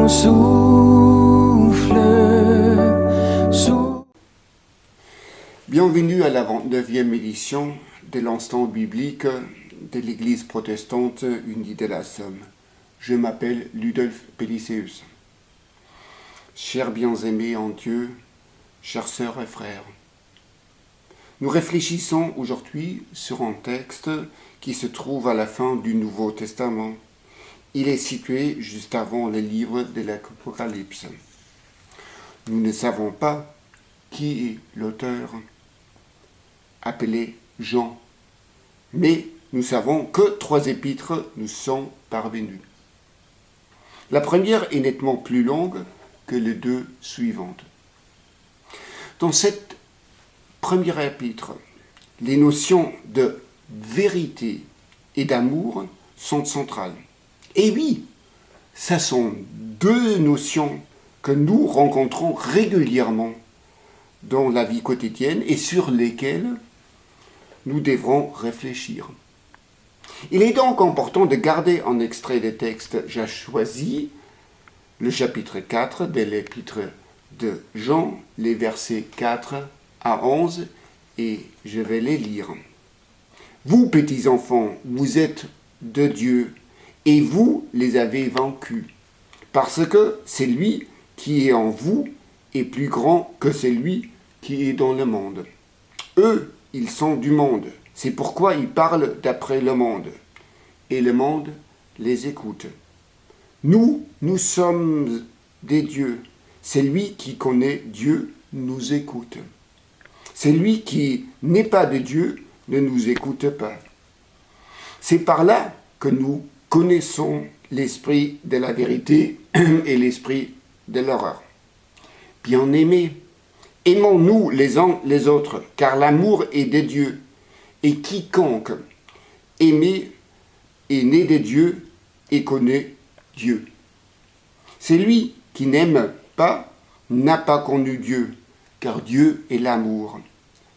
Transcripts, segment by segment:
ton souffle. Bienvenue à la 29e édition de l'instant biblique de l'Église protestante unie de la Somme. Je m'appelle Ludolf Pellicéus. Chers bien-aimés en Dieu, chères sœurs et frères, nous réfléchissons aujourd'hui sur un texte qui se trouve à la fin du Nouveau Testament. Il est situé juste avant le livre de l'Apocalypse. Nous ne savons pas qui est l'auteur, appelé Jean, mais nous savons que 3 épîtres nous sont parvenues. La première est nettement plus longue que les 2 suivantes. Dans cette première épître, les notions de vérité et d'amour sont centrales. Et oui, ce sont 2 notions que nous rencontrons régulièrement dans la vie quotidienne et sur lesquelles nous devrons réfléchir. Il est donc important de garder en extrait des textes. J'ai choisi le chapitre 4 de l'épître de Jean, les versets 4 à 11, et je vais les lire. Vous, petits enfants, vous êtes de Dieu, et vous les avez vaincus, parce que celui qui est en vous est plus grand que celui qui est dans le monde. Eux, ils sont du monde, c'est pourquoi ils parlent d'après le monde, et le monde les écoute. Nous sommes des dieux. Celui qui connaît Dieu nous écoute. Celui qui n'est pas de Dieu ne nous écoute pas. C'est par là que nous connaissons l'esprit de la vérité et l'esprit de l'horreur. Bien-aimés, aimons-nous les uns les autres, car l'amour est de Dieu, et quiconque aime est né de Dieu et connaît Dieu. Celui qui n'aime pas n'a pas connu Dieu, car Dieu est l'amour.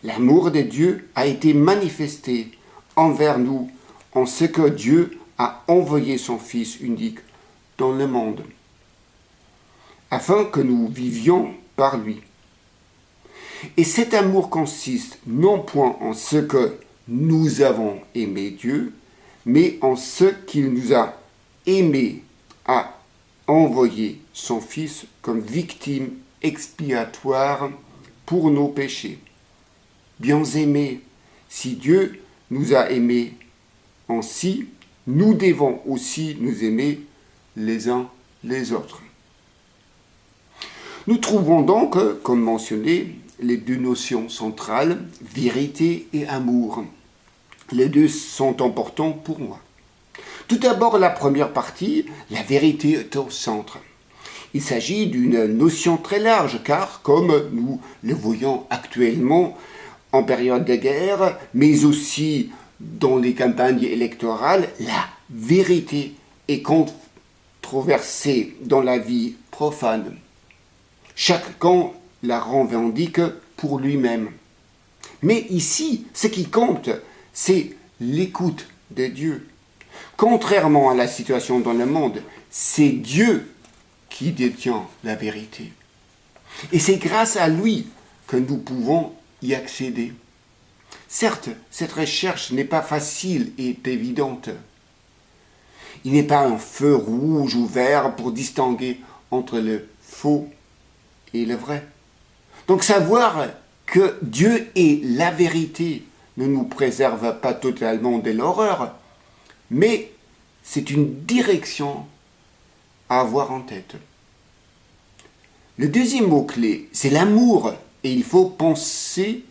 L'amour de Dieu a été manifesté envers nous en ce que Dieu a envoyé son Fils unique dans le monde, afin que nous vivions par lui. Et cet amour consiste non point en ce que nous avons aimé Dieu, mais en ce qu'il nous a aimés, a envoyé son Fils comme victime expiatoire pour nos péchés. Bien-aimés, si Dieu nous a aimés ainsi, nous devons aussi nous aimer les uns les autres. Nous trouvons donc, comme mentionné, les 2 notions centrales, vérité et amour. Les 2 sont importants pour moi. Tout d'abord, la première partie, la vérité est au centre. Il s'agit d'une notion très large, car, comme nous le voyons actuellement en période de guerre, mais aussi dans les campagnes électorales, la vérité est controversée dans la vie profane. Chacun la revendique pour lui-même. Mais ici, ce qui compte, c'est l'écoute de Dieu. Contrairement à la situation dans le monde, c'est Dieu qui détient la vérité. Et c'est grâce à lui que nous pouvons y accéder. Certes, cette recherche n'est pas facile et évidente. Il n'est pas un feu rouge ou vert pour distinguer entre le faux et le vrai. Donc savoir que Dieu est la vérité ne nous préserve pas totalement de l'horreur, mais c'est une direction à avoir en tête. Le deuxième mot-clé, c'est l'amour, et il faut penser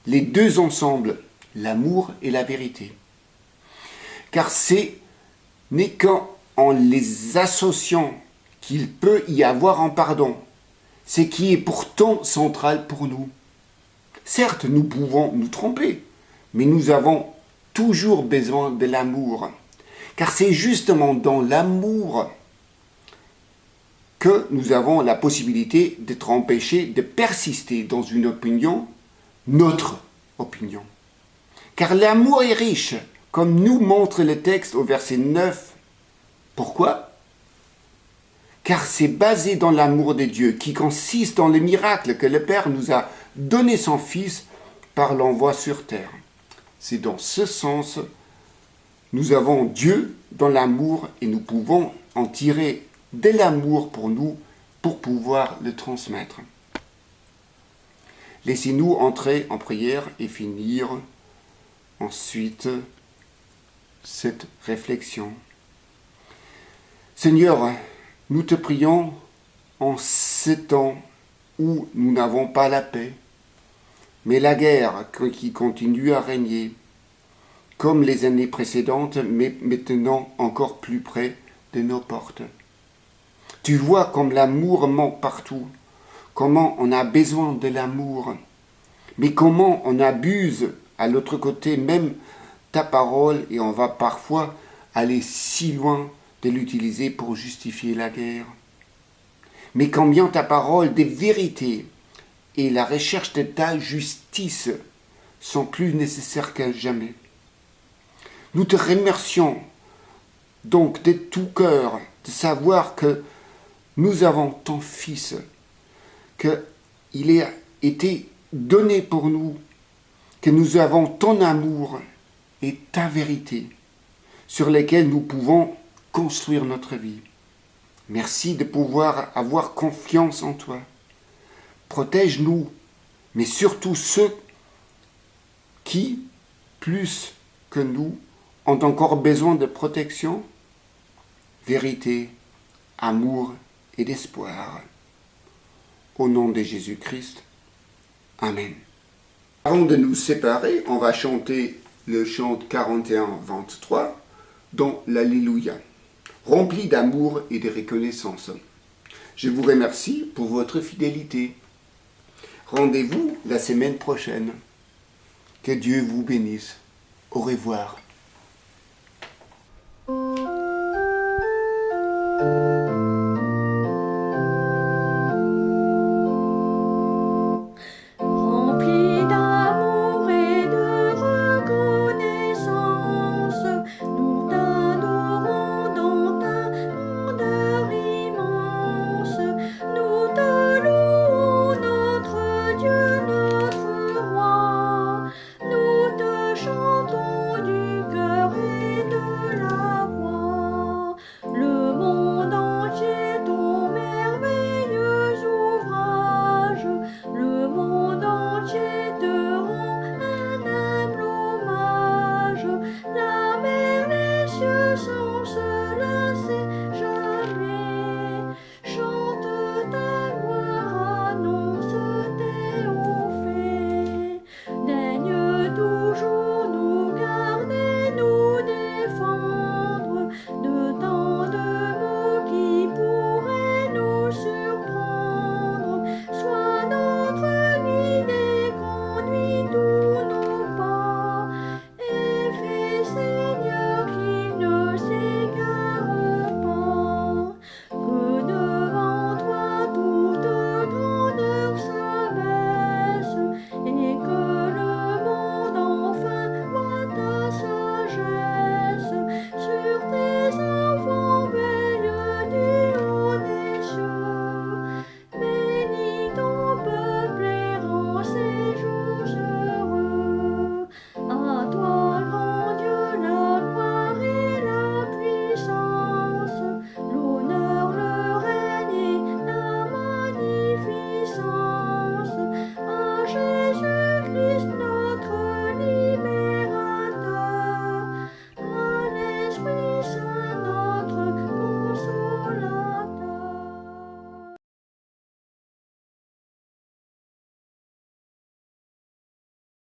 les 2 ensemble, l'amour et la vérité. Car ce n'est qu'en les associant qu'il peut y avoir un pardon, ce qui est pourtant central pour nous. Certes, nous pouvons nous tromper, mais nous avons toujours besoin de l'amour. Car c'est justement dans l'amour que nous avons la possibilité d'être empêchés de persister dans une opinion, notre opinion. Car l'amour est riche, comme nous montre le texte au verset 9. Pourquoi ? car c'est basé dans l'amour de Dieu, qui consiste dans le miracle que le Père nous a donné son Fils par l'envoi sur terre. C'est dans ce sens, nous avons Dieu dans l'amour et nous pouvons en tirer de l'amour pour nous pour pouvoir le transmettre. Laissez-nous entrer en prière et finir ensuite cette réflexion. Seigneur, nous te prions en ce temps où nous n'avons pas la paix, mais la guerre qui continue à régner, comme les années précédentes, mais maintenant encore plus près de nos portes. Tu vois comme l'amour manque partout, comment on a besoin de l'amour, mais comment on abuse à l'autre côté même ta parole et on va parfois aller si loin de l'utiliser pour justifier la guerre. Mais combien ta parole des vérités et la recherche de ta justice sont plus nécessaires que jamais. Nous te remercions donc de tout cœur de savoir que nous avons ton Fils, qu'il a été donné pour nous, que nous avons ton amour et ta vérité sur lesquels nous pouvons construire notre vie. Merci de pouvoir avoir confiance en toi. Protège-nous, mais surtout ceux qui, plus que nous, ont encore besoin de protection, vérité, amour et d'espoir. Au nom de Jésus-Christ. Amen. Avant de nous séparer, on va chanter le chant 41-23 dans l'Alléluia, rempli d'amour et de reconnaissance. Je vous remercie pour votre fidélité. Rendez-vous la semaine prochaine. Que Dieu vous bénisse. Au revoir.